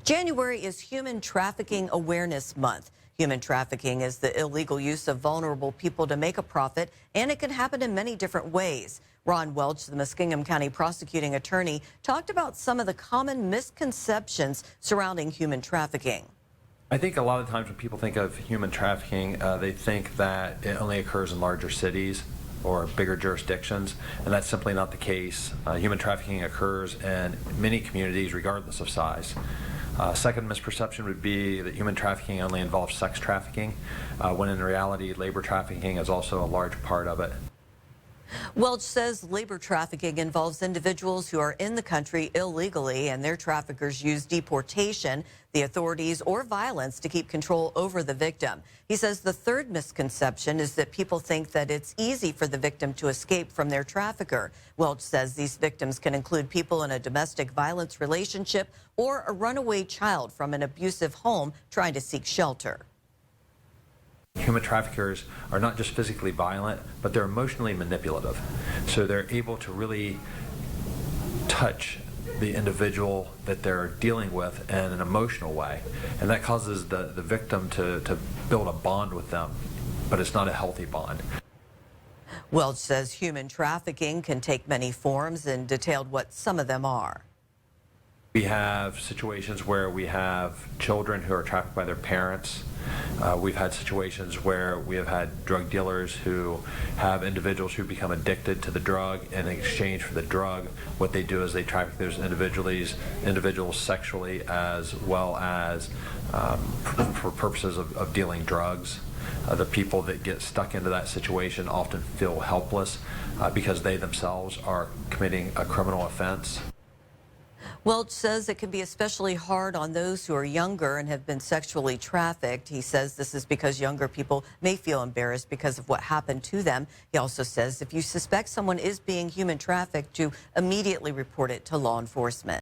January is Human Trafficking Awareness Month. Human trafficking is the illegal use of vulnerable people to make a profit, and it can happen in many different ways. Ron Welch, the Muskingum County prosecuting attorney, talked about some of the common misconceptions surrounding human trafficking. I think a lot of times when people think of human trafficking, they think that it only occurs in larger cities or bigger jurisdictions, and that's simply not the case. Human trafficking occurs in many communities regardless of size. Second misperception would be that human trafficking only involves sex trafficking, when in reality labor trafficking is also a large part of it. Welch says labor trafficking involves individuals who are in the country illegally, and their traffickers use deportation, the authorities, or violence to keep control over the victim. He says the third misconception is that people think that it's easy for the victim to escape from their trafficker. Welch says these victims can include people in a domestic violence relationship or a runaway child from an abusive home trying to seek shelter. Human traffickers are not just physically violent, but they're emotionally manipulative. So they're able to really touch the individual that they're dealing with in an emotional way. And that causes the victim to build a bond with them, but it's not a healthy bond. Welch says human trafficking can take many forms and detailed what some of them are. We have situations where we have children who are trafficked by their parents. We've had situations where we have had drug dealers who have individuals who become addicted to the drug, and in exchange for the drug, what they do is they traffic those individuals sexually, as well as for purposes of dealing drugs. The people that get stuck into that situation often feel helpless because they themselves are committing a criminal offense. Welch says it can be especially hard on those who are younger and have been sexually trafficked. He says this is because younger people may feel embarrassed because of what happened to them. He also says if you suspect someone is being human trafficked, to immediately report it to law enforcement.